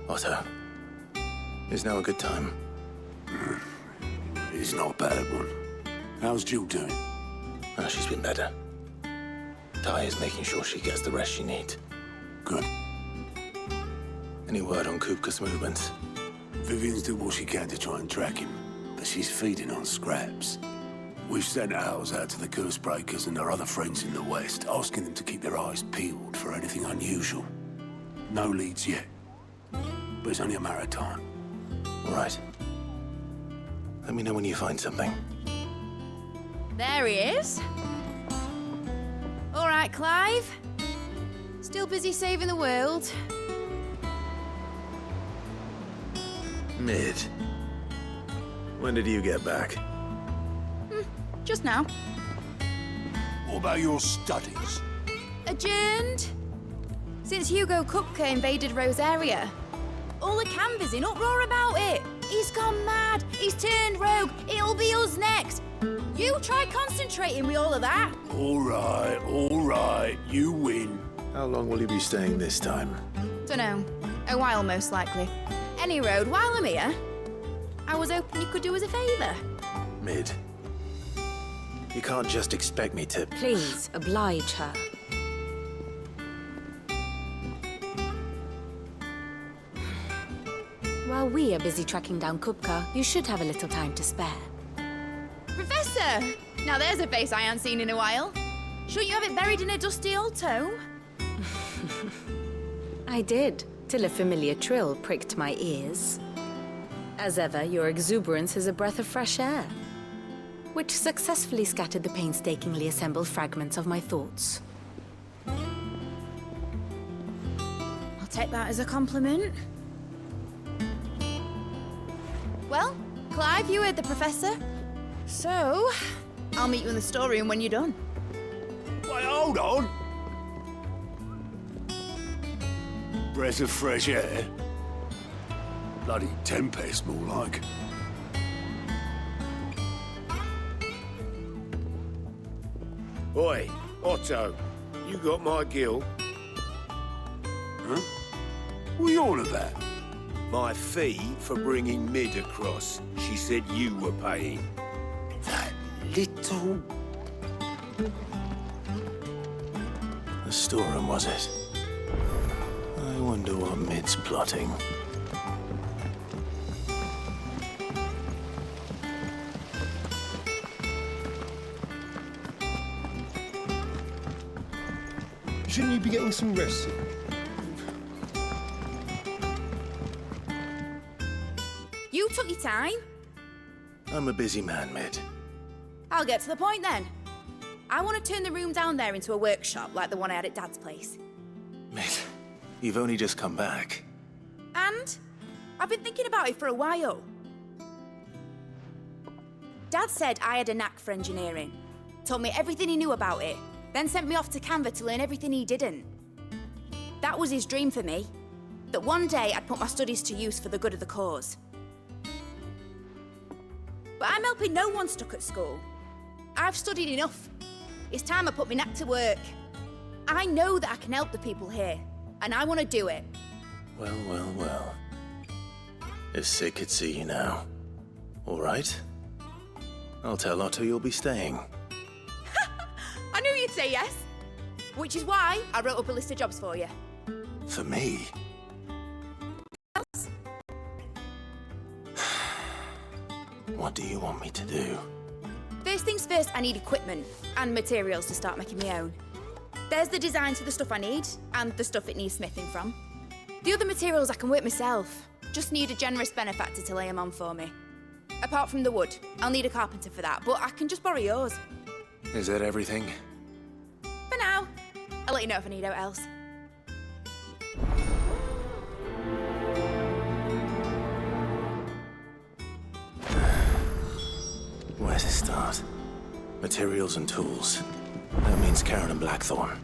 Otto, is now a good time? It's not a bad one. How's Jill doing? Oh, she's been better. Ty is making sure she gets the rest she needs. Good. Any word on Kupka's movements? Vivian's doing what she can to try and track him, but she's feeding on scraps. We've sent ours out to the curse breakers and our other friends in the West, asking them to keep their eyes peeled for anything unusual. No leads yet, but it's only a matter of time. All right. Let me know when you find something. There he is. All right, Clive. Still busy saving the world. Mid. When did you get back? Just now. What about your studies? Adjourned. Since Hugo Kupka invaded Rosaria. All the canvas in uproar about it. He's gone mad. He's turned rogue. It'll be us next. You try concentrating with all of that. All right. You win. How long will you be staying this time? Dunno. A while, most likely. Any road, while I'm here, I was hoping you could do us a favour. Mid. You can't just expect me to... Please, oblige her. While we are busy tracking down Kupka, you should have a little time to spare. Professor! Now there's a face I haven't seen in a while. Shouldn't you have it buried in a dusty old tome? I did, till a familiar trill pricked my ears. As ever, your exuberance is a breath of fresh air, which successfully scattered the painstakingly assembled fragments of my thoughts. I'll take that as a compliment. Well, Clive, you heard the professor. So, I'll meet you in the storeroom when you're done. Wait, hold on. Breath of fresh air? Bloody tempest, more like. Oi, Otto, you got my gill? Huh? What are you on about? My fee for bringing Mid across. She said you were paying. That little... The storeroom, was it? I wonder what Mid's plotting. Shouldn't you be getting some rest? You took your time. I'm a busy man, Mid. I'll get to the point then. I want to turn the room down there into a workshop like the one I had at Dad's place. Mid, you've only just come back. And I've been thinking about it for a while. Dad said I had a knack for engineering. Told me everything he knew about it. Then sent me off to Canva to learn everything he didn't. That was his dream for me. That one day I'd put my studies to use for the good of the cause. But I'm helping no one stuck at school. I've studied enough. It's time I put my knack to work. I know that I can help the people here, and I want to do it. Well. If Sid could see you now. All right? I'll tell Otto you'll be staying. I knew you'd say yes. Which is why I wrote up a list of jobs for you. For me? What do you want me to do? First things first, I need equipment and materials to start making my own. There's the designs for the stuff I need and the stuff it needs smithing from. The other materials I can work myself. Just need a generous benefactor to lay them on for me. Apart from the wood, I'll need a carpenter for that, but I can just borrow yours. Is that everything? For now. I'll let you know if I need out else. Where to start? Materials and tools. That means Karen and Blackthorn.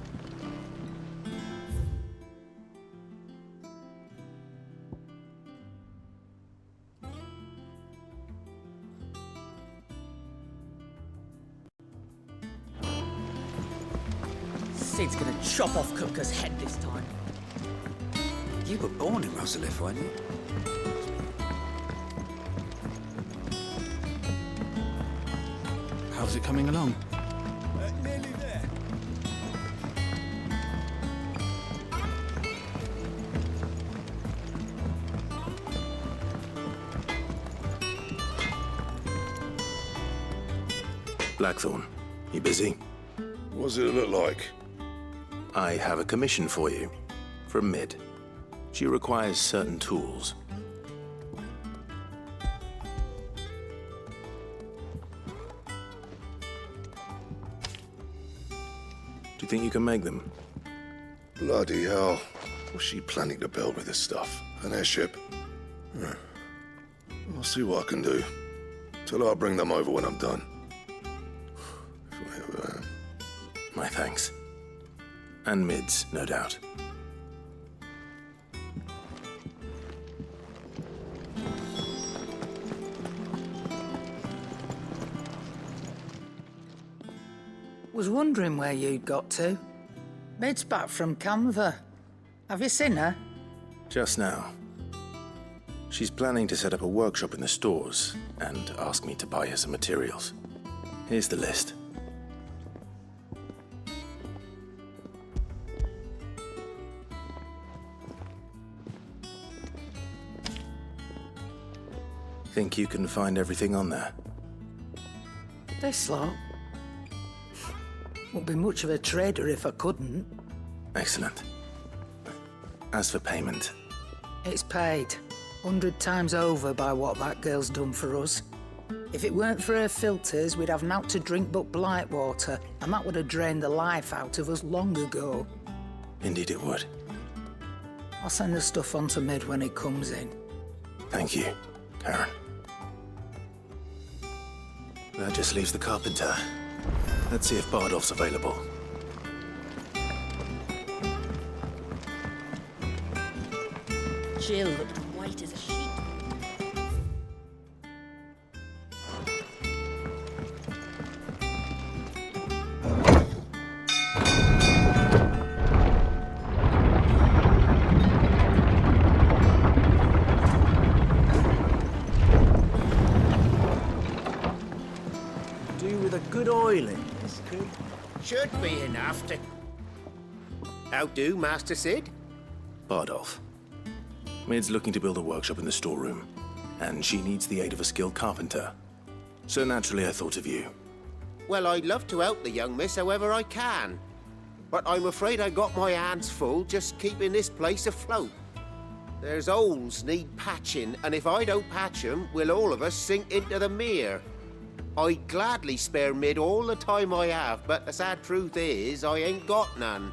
Sid's gonna chop off Kupka's head this time. You were born in Rosalith, weren't you? How's it coming along? Nearly there. Blackthorn, you busy? What does it look like? I have a commission for you. From Mid. She requires certain tools. Do you think you can make them? Bloody hell. What's she planning to build with this stuff? An airship? I'll see what I can do. Tell her I'll bring them over when I'm done. My thanks. And Mid's, no doubt. Was wondering where you'd got to. Mid's back from Canva. Have you seen her? Just now. She's planning to set up a workshop in the stores and ask me to buy her some materials. Here's the list. Think you can find everything on there? This lot. Wouldn't be much of a trader if I couldn't. Excellent. As for payment, It's paid 100 times over by what that girl's done for us. If it weren't for her filters, we'd have naught to drink but blight water, and that would have drained the life out of us long ago. indeed it would. I'll send the stuff on to Mid when it comes in. Thank you, Karen. That just leaves the carpenter. Let's see if Bardolph's available. Jill looked white as a sheet. Do with a good oil in this, could? Should be enough to... How do, Master Sid? Bardolph. Mid's looking to build a workshop in the storeroom, and she needs the aid of a skilled carpenter. So naturally I thought of you. Well, I'd love to help the young miss however I can. But I'm afraid I got my hands full just keeping this place afloat. There's holes need patching, and if I don't patch them, we'll all of us sink into the mere. I'd gladly spare Mid all the time I have, but the sad truth is I ain't got none.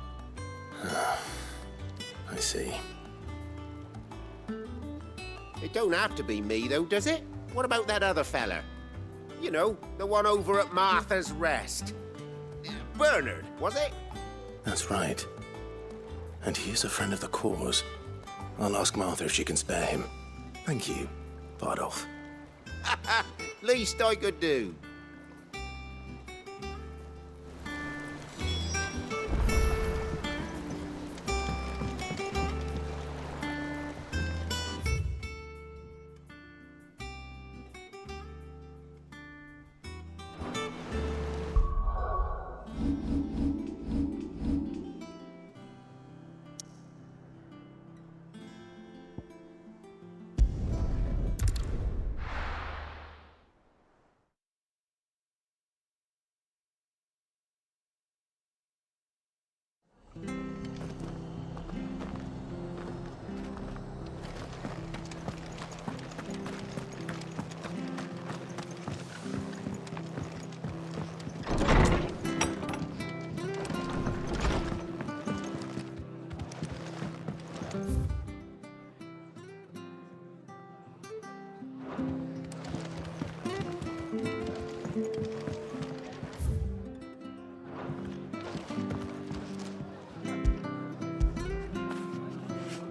I see. It don't have to be me, though, does it? What about that other fella? You know, the one over at Martha's Rest. Bernard, was it? That's right. And he is a friend of the cause. I'll ask Martha if she can spare him. Thank you, Bardolph. Least I could do.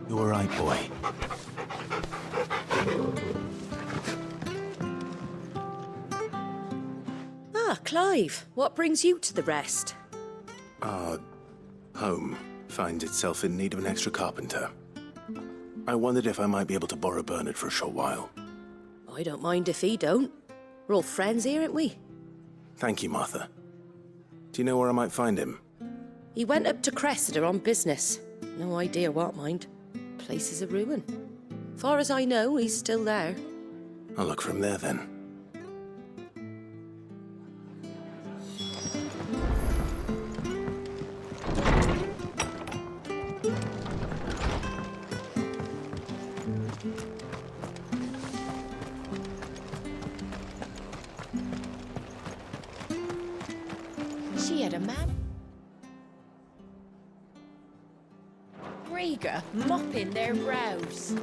You all right, boy? Ah, Clive, what brings you to the rest? Our home finds itself in need of an extra carpenter. I wondered if I might be able to borrow Bernard for a short while. I don't mind if he don't. We're all friends here, aren't we? Thank you, Martha. Do you know where I might find him? He went up to Cressida on business. No idea what, mind. Place is a ruin. Far as I know, he's still there. I'll look for him there then. She had a man. Rhaegar mopping their brows.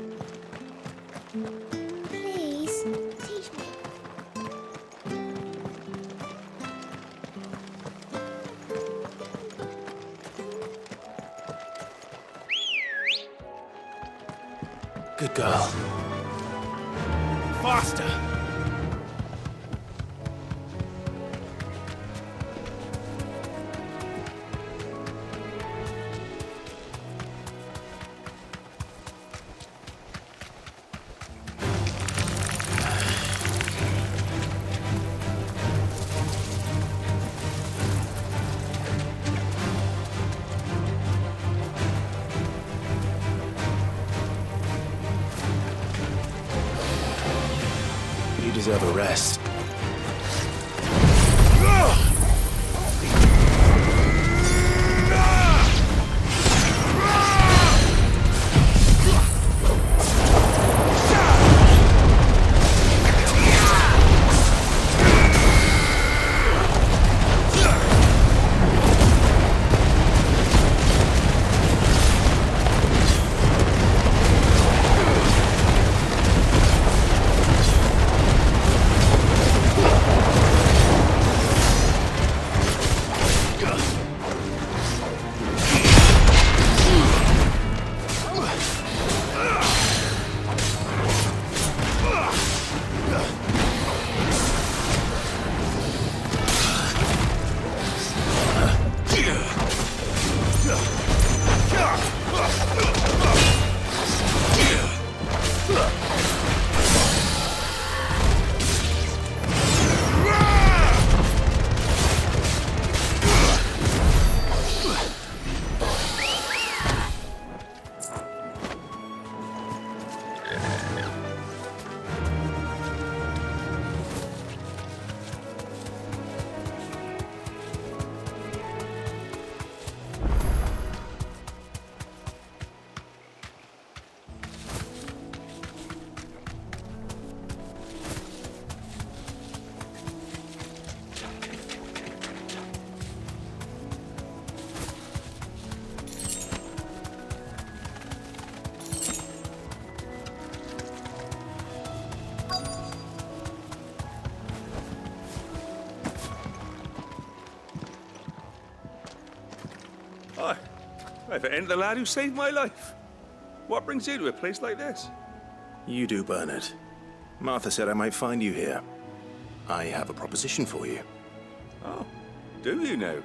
Please, teach me. Good girl. Faster! You deserve a rest. Hi. If it ain't the lad who saved my life. What brings you to a place like this? You do, Bernard. Martha said I might find you here. I have a proposition for you. Oh, do you now?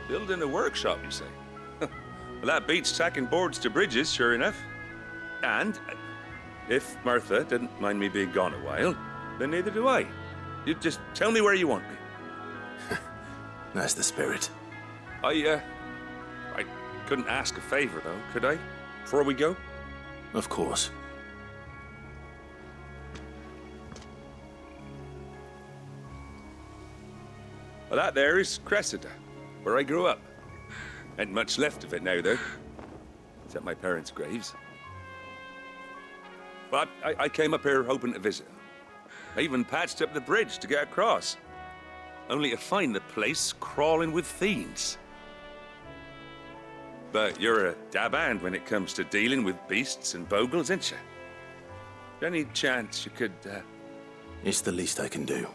Building a workshop, you say? Well, that beats tacking boards to bridges, sure enough. And if Martha didn't mind me being gone a while, then neither do I. You just tell me where you want me. That's the spirit. I couldn't ask a favor, though, could I? Before we go? Of course. Well, that there is Cressida, where I grew up. Ain't much left of it now, though. Except my parents' graves. But I came up here hoping to visit. I even patched up the bridge to get across. Only to find the place crawling with fiends. But you're a dab hand when it comes to dealing with beasts and bogles, ain't you? Any chance you could, It's the least I can do.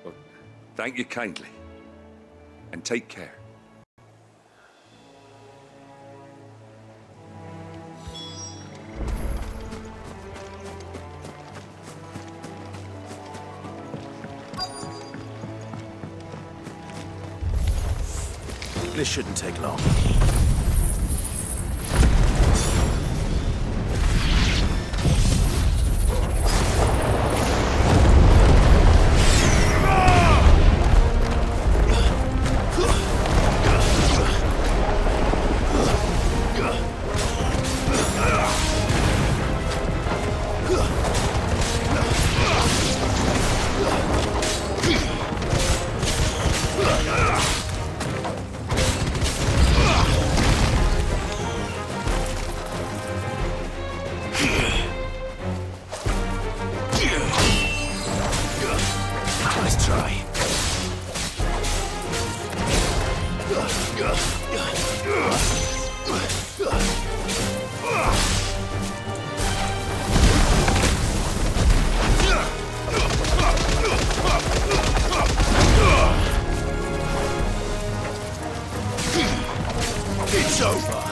Well, thank you kindly. And take care. This shouldn't take long. Nice try. It's over.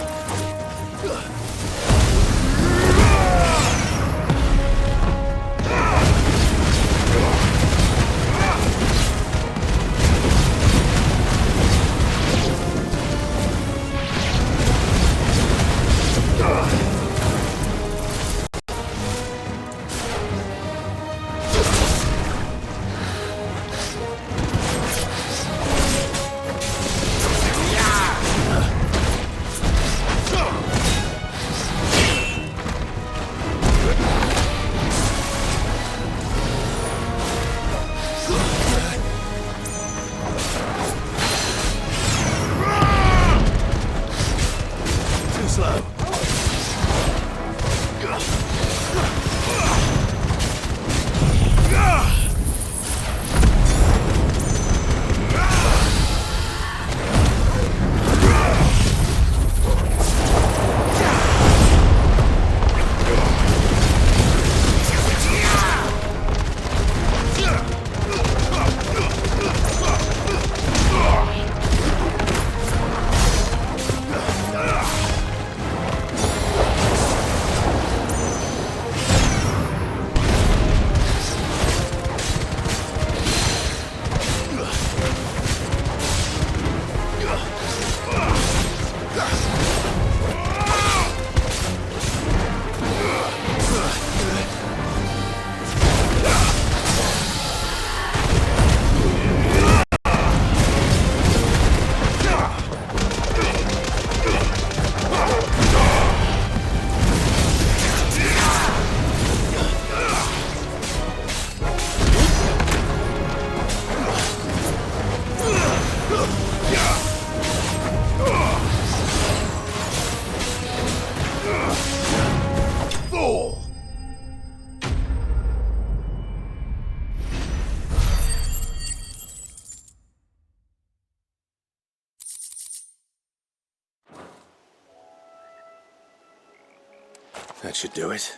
That should do it.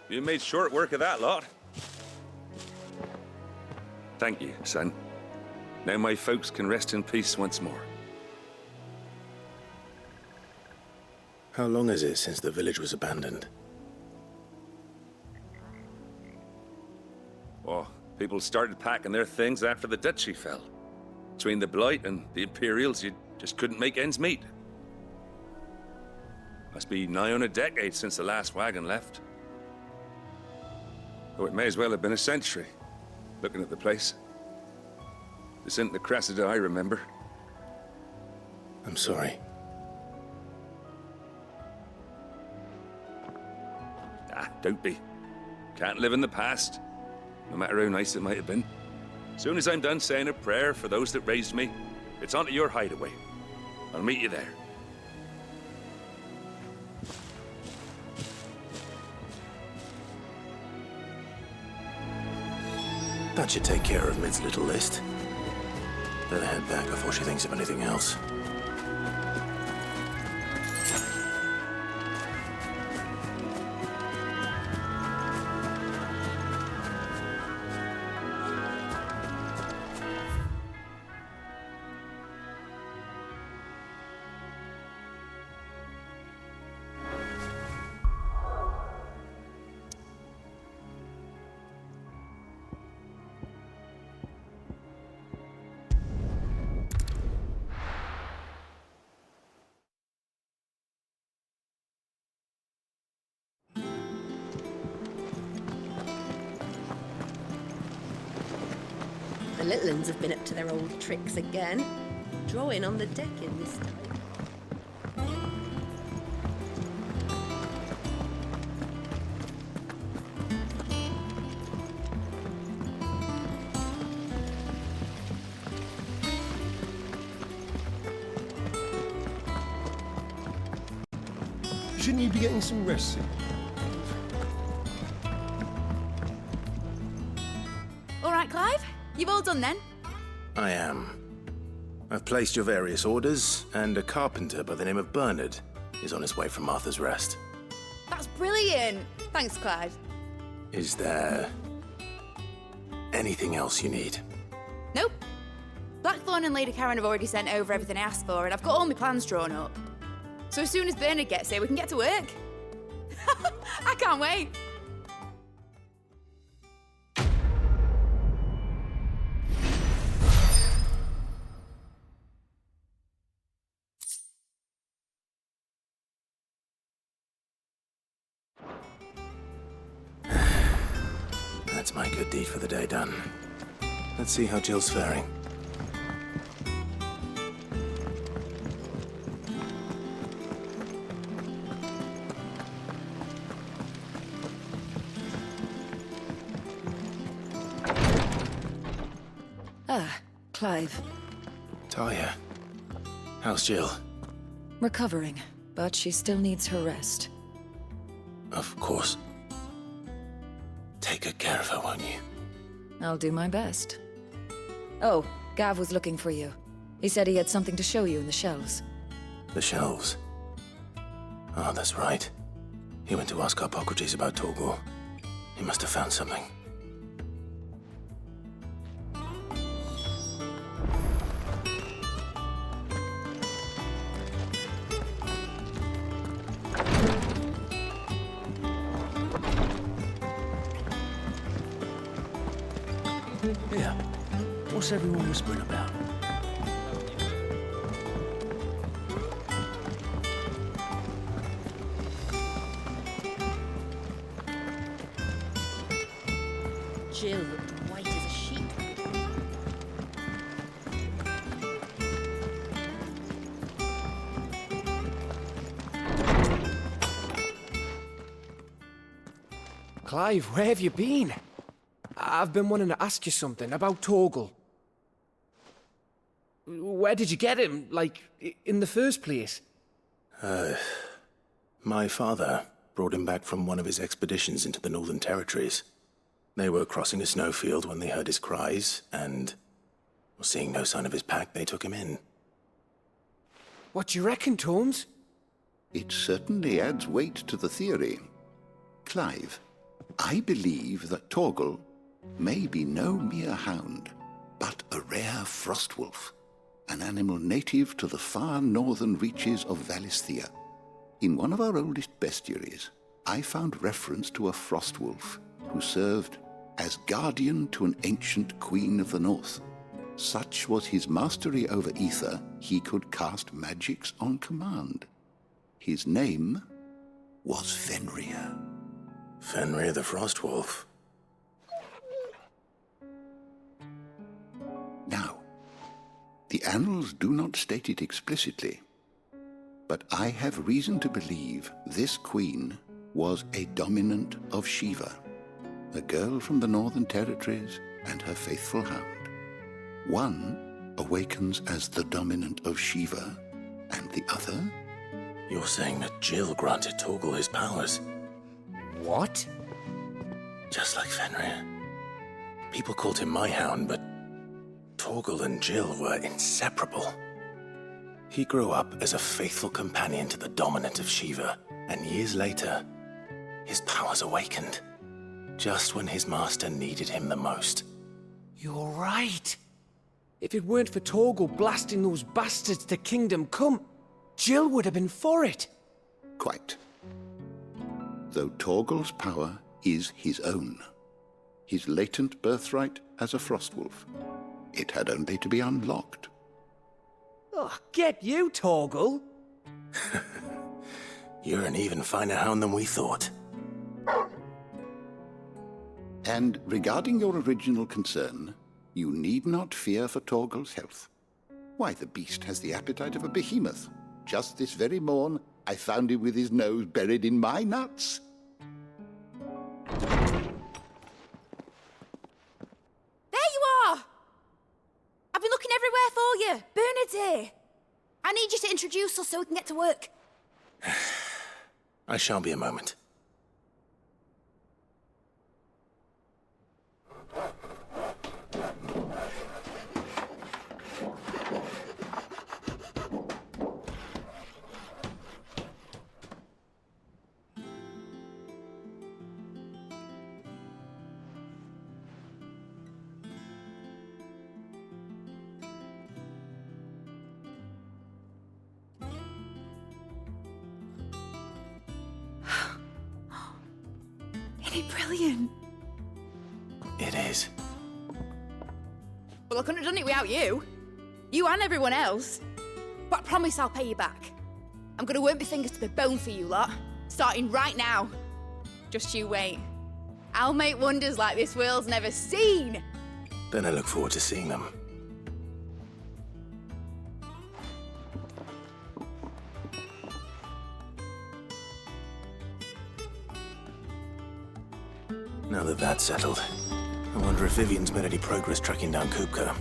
You made short work of that lot. Thank you, son. Now my folks can rest in peace once more. How long is it since the village was abandoned? Oh, people started packing their things after the duchy fell. Between the Blight and the Imperials, you just couldn't make ends meet. Must be nigh on a decade since the last wagon left. Oh, it may as well have been a century, looking at the place. This isn't the Cressida I remember. I'm sorry. Ah, don't be. Can't live in the past, no matter how nice it might have been. Soon as I'm done saying a prayer for those that raised me, it's onto your hideaway. I'll meet you there. That should take care of Mid's little list. Better head back before she thinks of anything else. The little uns have been up to their old tricks again. Drawing on the decking this time. Shouldn't you be getting some rest soon? All right, Clive? You've all done then? I am. I've placed your various orders, and a carpenter by the name of Bernard is on his way from Martha's Rest. That's brilliant! Thanks, Clive. Is there anything else you need? Nope. Blackthorn and Lady Karen have already sent over everything I asked for, and I've got all my plans drawn up. So as soon as Bernard gets here, we can get to work. I can't wait. That's my good deed for the day done. Let's see how Jill's faring. Ah, Clive. Talia, how's Jill? Recovering, but she still needs her rest. Of course. Take good care of her, won't you? I'll do my best. Oh, Gav was looking for you. He said he had something to show you in the shelves. The shelves? Oh, that's right. He went to ask Harpocrates about Torgor. He must have found something. Yeah. What's everyone whispering about? Jill looked white as a sheet. Clive, where have you been? I've been wanting to ask you something about Torgal. Where did you get him, like, in the first place? My father brought him back from one of his expeditions into the Northern Territories. They were crossing a snowfield when they heard his cries, and seeing no sign of his pack, they took him in. What do you reckon, Tomes? It certainly adds weight to the theory. Clive, I believe that Torgal may be no mere hound, but a rare frostwolf, an animal native to the far northern reaches of Valisthea. In one of our oldest bestiaries, I found reference to a frostwolf who served as guardian to an ancient queen of the north. Such was his mastery over ether, he could cast magics on command. His name was Fenrir. Fenrir the Frostwolf. Now, the annals do not state it explicitly, but I have reason to believe this queen was a dominant of Shiva, a girl from the Northern Territories and her faithful hound. One awakens as the dominant of Shiva, and the other? You're saying that Jill granted Torgal his powers? What? Just like Fenrir. People called him my hound, but Torgal and Jill were inseparable. He grew up as a faithful companion to the dominant of Shiva, and years later, his powers awakened, just when his master needed him the most. You're right. If it weren't for Torgal blasting those bastards to Kingdom Come, Jill would have been for it. Quite. Though Torgal's power is his own, his latent birthright as a frostwolf, it had only to be unlocked. Oh, get you, Torgal! You're an even finer hound than we thought. And regarding your original concern, You need not fear for Torgal's health. Why, the beast has the appetite of a behemoth. Just this very morn, I found him with his nose buried in my nuts. There you are! I've been looking everywhere for you. Bernard's here. I need you to introduce us so we can get to work. I shall be a moment. Isn't it brilliant? It is. Well, I couldn't have done it without you. You and everyone else. But I promise I'll pay you back. I'm gonna work my fingers to the bone for you lot, starting right now. Just you wait. I'll make wonders like this world's never seen. Then I look forward to seeing them. Now that that's settled, I wonder if Vivian's made any progress tracking down Kupka.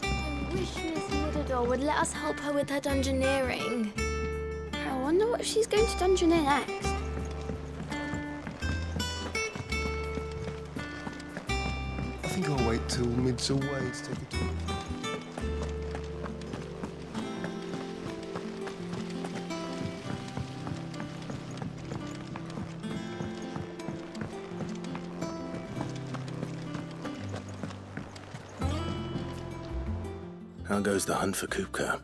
I wish Miss Middledore would let us help her with her dungeoneering. I wonder what she's going to dungeoneer next. I think I'll wait till mid's away to take a talk. How goes the hunt for Kupka?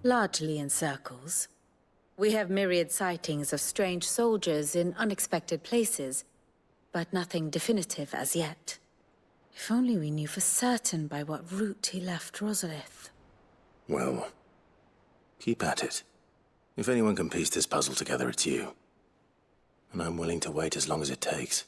Largely in circles. We have myriad sightings of strange soldiers in unexpected places, but nothing definitive as yet. If only we knew for certain by what route he left Rosalith. Well, keep at it. If anyone can piece this puzzle together, it's you. And I'm willing to wait as long as it takes.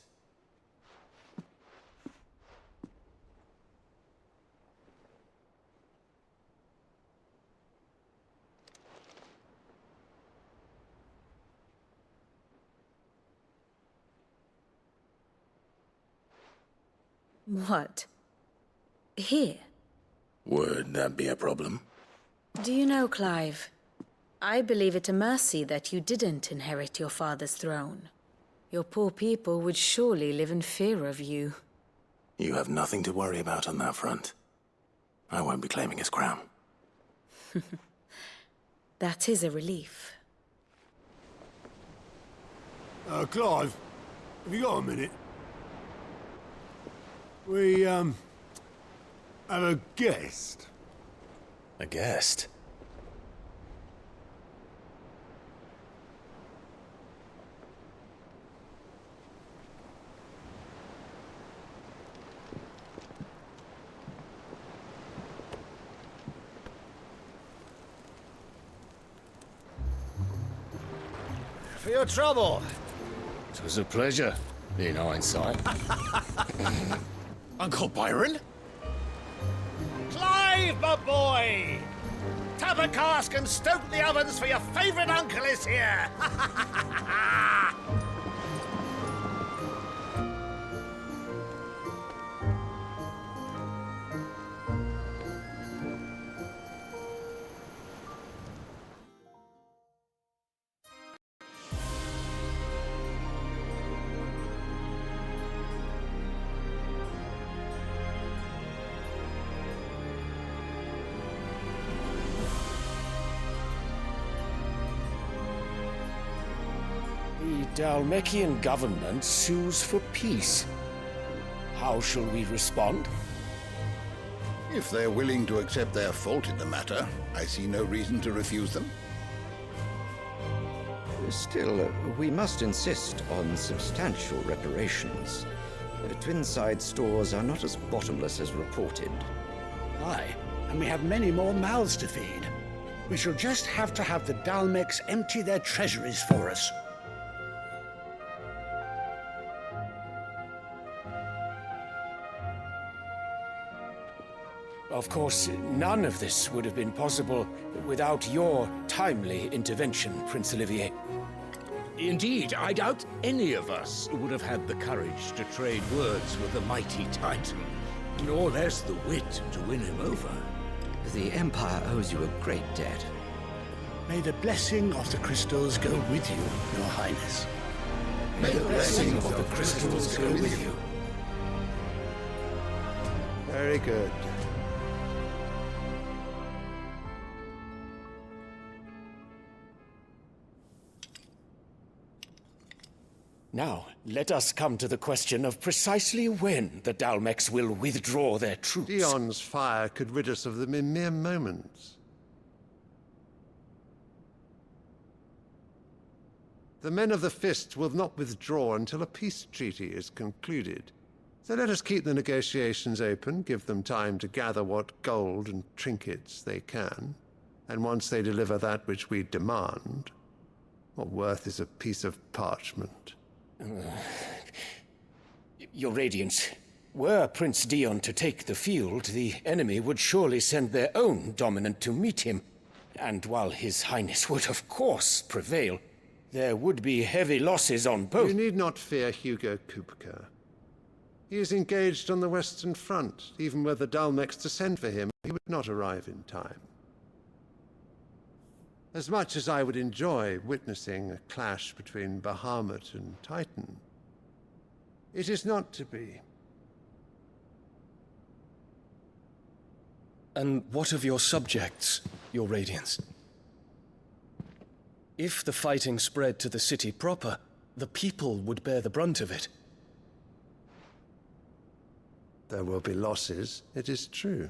What? Here? Would that be a problem? Do you know, Clive? I believe it a mercy that you didn't inherit your father's throne. Your poor people would surely live in fear of you. You have nothing to worry about on that front. I won't be claiming his crown. That is a relief. Clive, have you got a minute? We, have a guest. A guest? For your trouble. It was a pleasure, in hindsight. Uncle Byron? Clive, my boy! Tap a cask and stoke the ovens for your favourite uncle is here! The Dalmekian government sues for peace. How shall we respond? If they're willing to accept their fault in the matter, I see no reason to refuse them. Still, we must insist on substantial reparations. Twinside stores are not as bottomless as reported. Aye, and we have many more mouths to feed. We shall just have to have the Dalmex empty their treasuries for us. Of course, none of this would have been possible without your timely intervention, Prince Olivier. Indeed, I doubt any of us would have had the courage to trade words with the mighty Titan, nor less the wit to win him over. The Empire owes you a great debt. May the blessing of the crystals go with you, Your Highness. May the blessing of the crystals go with you. Very good. Now, let us come to the question of precisely when the Dalmex will withdraw their troops. Dion's fire could rid us of them in mere moments. The men of the Fist will not withdraw until a peace treaty is concluded. So let us keep the negotiations open, give them time to gather what gold and trinkets they can, and once they deliver that which we demand, what worth is a piece of parchment? Your Radiance, were Prince Dion to take the field, the enemy would surely send their own dominant to meet him. And while His Highness would of course prevail, there would be heavy losses on both. You need not fear Hugo Kupka. He is engaged on the Western Front. Even were the Dalmex to send for him, he would not arrive in time. As much as I would enjoy witnessing a clash between Bahamut and Titan, it is not to be. And what of your subjects, Your Radiance? If the fighting spread to the city proper, the people would bear the brunt of it. There will be losses, it is true.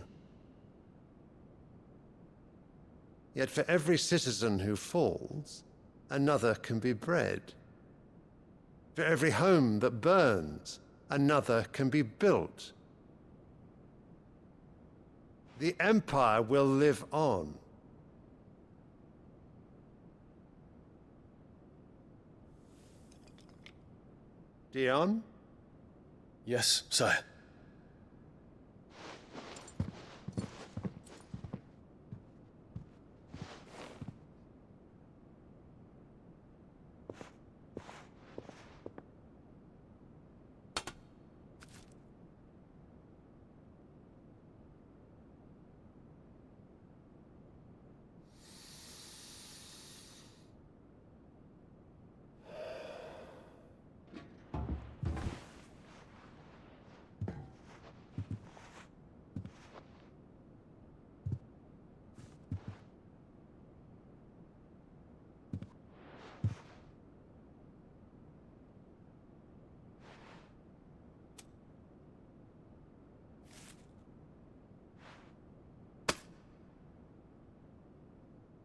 Yet for every citizen who falls, another can be bred. For every home that burns, another can be built. The Empire will live on. Dion? Yes, sire.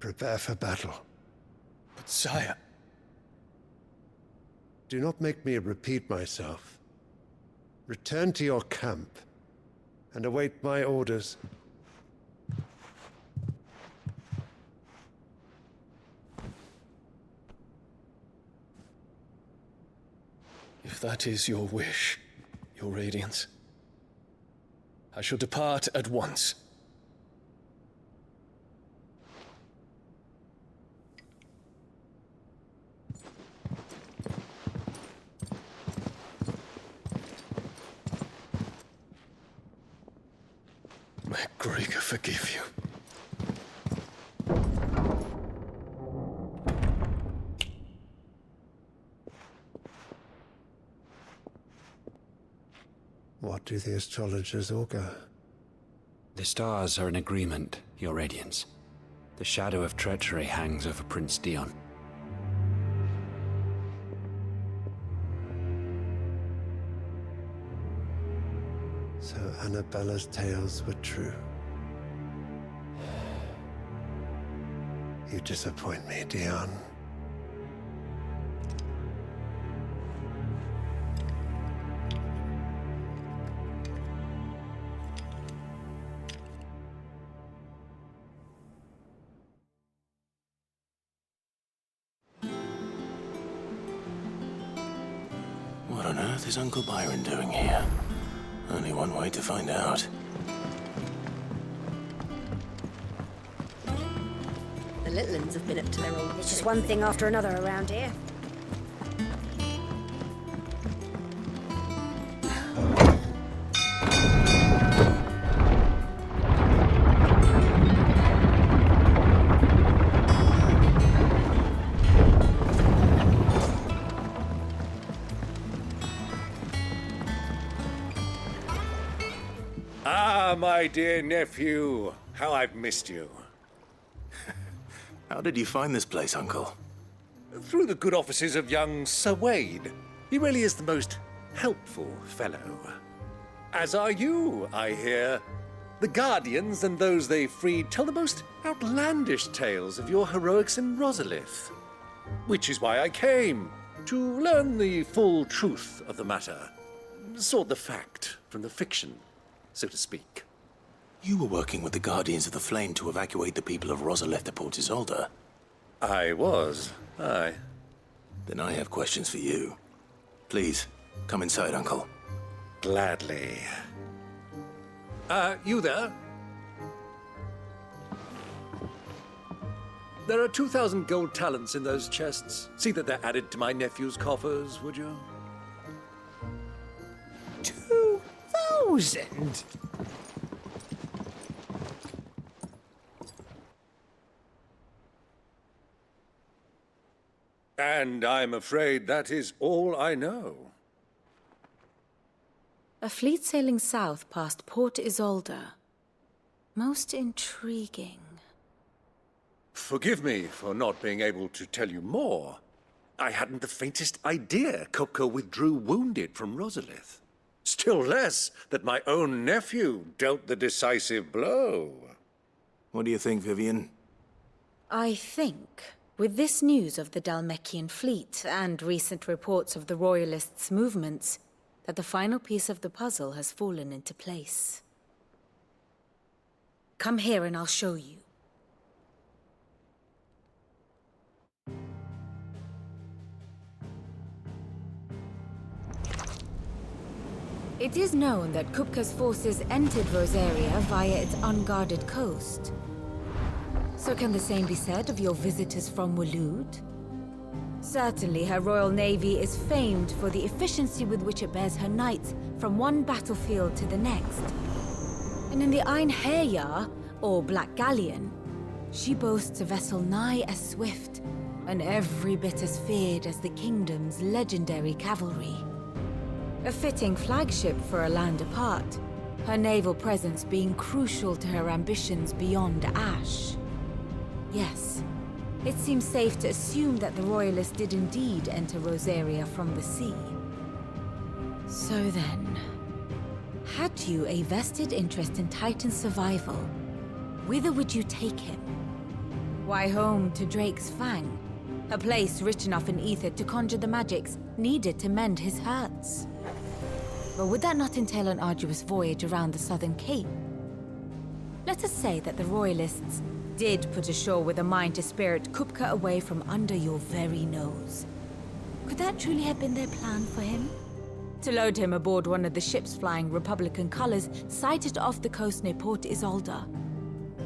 Prepare for battle. But sire... Do not make me repeat myself. Return to your camp and await my orders. If that is your wish, Your Radiance, I shall depart at once. May Gregor forgive you. What do the astrologers augur? The stars are in agreement, Your Radiance. The shadow of treachery hangs over Prince Dion. So Annabella's tales were true. You disappoint me, Dion. on earth is Uncle Byron doing here? Only one way to find out. The little uns have been up to their old... It's just one thing after another around here. Ah, my dear nephew. How I've missed you. How did you find this place, Uncle? Through the good offices of young Sir Wade. He really is the most helpful fellow. As are you, I hear. The Guardians and those they freed tell the most outlandish tales of your heroics in Rosalith. Which is why I came, to learn the full truth of the matter. Sort the fact from the fiction, so to speak. You were working with the Guardians of the Flame to evacuate the people of Rosalith to Port Isolde. I was, aye. Then I have questions for you. Please, come inside, Uncle. Gladly. You there? There are 2,000 gold talents in those chests. See that they're added to my nephew's coffers, would you? 2,000? And I'm afraid that is all I know. A fleet sailing south past Port Isolde. Most intriguing. Forgive me for not being able to tell you more. I hadn't the faintest idea Kupka withdrew wounded from Rosalith. Still less that my own nephew dealt the decisive blow. What do you think, Vivian? I think, with this news of the Dhalmekian fleet and recent reports of the Royalists' movements, that the final piece of the puzzle has fallen into place. Come here and I'll show you. It is known that Kupka's forces entered Rosaria via its unguarded coast. So can the same be said of your visitors from Waloed? Certainly, her Royal Navy is famed for the efficiency with which it bears her knights from one battlefield to the next. And in the Einherjar, or Black Galleon, she boasts a vessel nigh as swift and every bit as feared as the kingdom's legendary cavalry. A fitting flagship for a land apart, her naval presence being crucial to her ambitions beyond Ash. Yes. It seems safe to assume that the Royalists did indeed enter Rosaria from the sea. So then, had you a vested interest in Titan's survival, whither would you take him? Why, home to Drake's Fang, a place rich enough in ether to conjure the magics needed to mend his hurts. But would that not entail an arduous voyage around the southern cape? Let us say that the Royalists did put ashore with a mind to spirit Kupka away from under your very nose. Could that truly have been their plan for him? To load him aboard one of the ships flying Republican colors sighted off the coast near Port Isolde.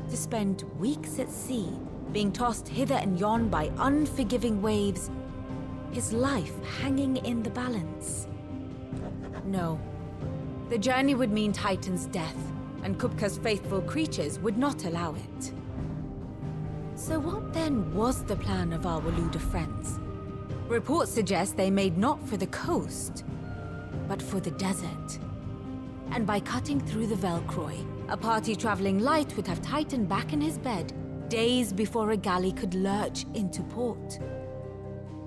To spend weeks at sea, being tossed hither and yon by unforgiving waves, his life hanging in the balance. No. The journey would mean Titan's death, and Kupka's faithful creatures would not allow it. So what then was the plan of our Waluda friends? Reports suggest they made not for the coast, but for the desert. And by cutting through the Velcroy, a party traveling light would have Titan back in his bed days before a galley could lurch into port.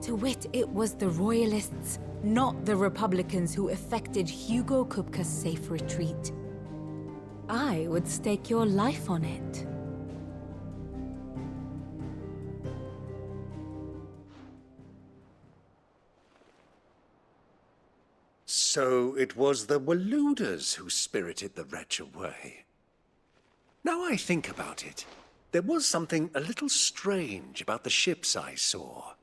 To wit, it was the Royalists, not the Republicans, who effected Hugo Kupka's safe retreat. I would stake your life on it. So it was the Waludas who spirited the wretch away. Now I think about it, there was something a little strange about the ships I saw.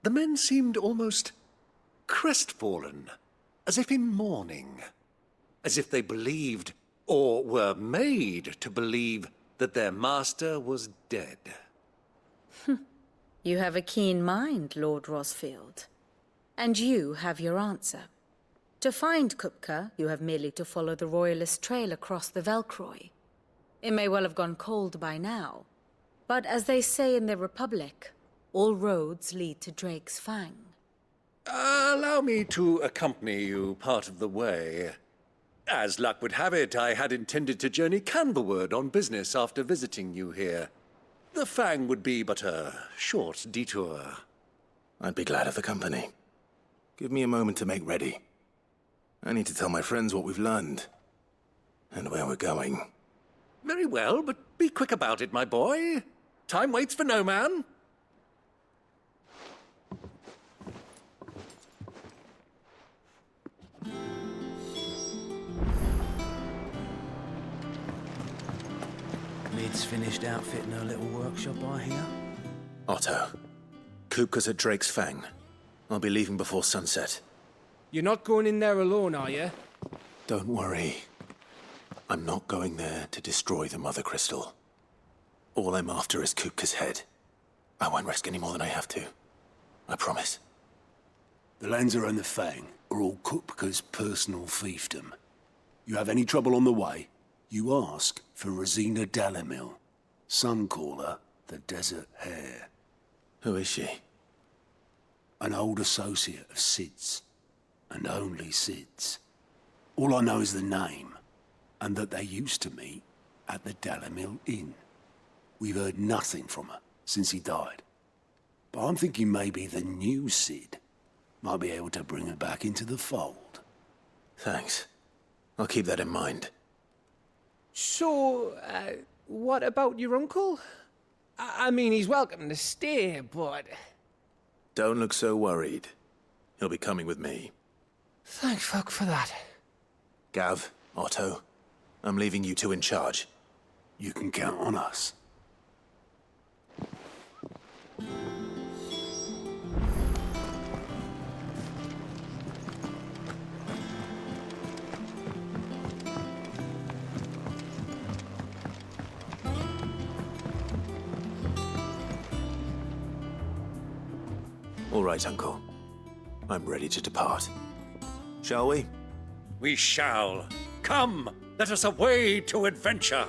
The men seemed almost crestfallen, as if in mourning, as if they believed, or were made to believe, that their master was dead. You have a keen mind, Lord Rosfield. And you have your answer. To find Kupka, you have merely to follow the Royalist trail across the Velcroy. It may well have gone cold by now, but as they say in the Republic, all roads lead to Drake's Fang. Allow me to accompany you part of the way. As luck would have it, I had intended to journey Canverward on business after visiting you here. The Fang would be but a short detour. I'd be glad of the company. Give me a moment to make ready. I need to tell my friends what we've learned. And where we're going. Very well, but be quick about it, my boy. Time waits for no man. Mid's finished outfitting her little workshop, I hear. Otto, Kupka's at Drake's Fang. I'll be leaving before sunset. You're not going in there alone, are you? Don't worry. I'm not going there to destroy the Mother Crystal. All I'm after is Kupka's head. I won't risk any more than I have to. I promise. The Lanza and the Fang are all Kupka's personal fiefdom. You have any trouble on the way, you ask for Rosina Dalamil. Some call her the Desert Hare. Who is she? An old associate of Sid's. And only Sid's. All I know is the name, and that they used to meet at the Dalamil Inn. We've heard nothing from her since he died. But I'm thinking maybe the new Sid might be able to bring her back into the fold. Thanks. I'll keep that in mind. So, what about your uncle? I mean, he's welcome to stay, but... Don't look so worried. He'll be coming with me. Thank fuck for that. Gav, Otto, I'm leaving you two in charge. You can count on us. All right, Uncle. I'm ready to depart. Shall we? We shall. Come, let us away to adventure.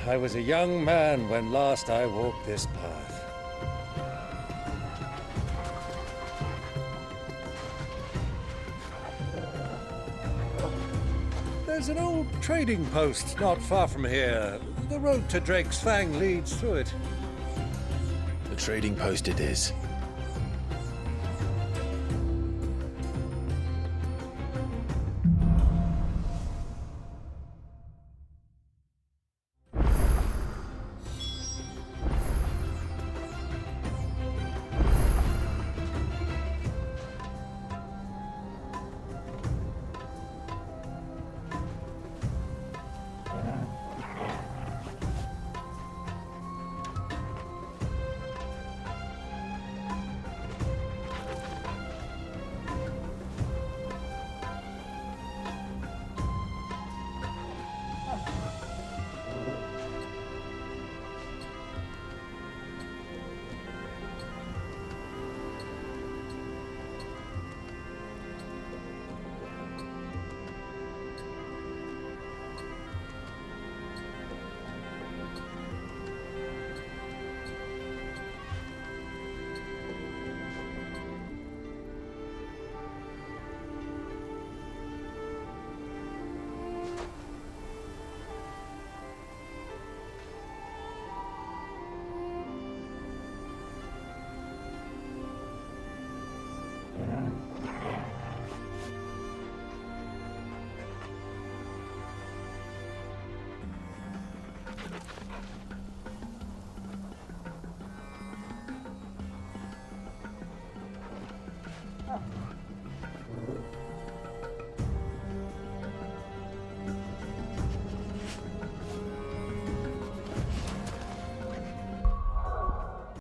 I was a young man when last I walked this path. There's an old trading post not far from here. The road to Drake's Fang leads through it. The trading post it is.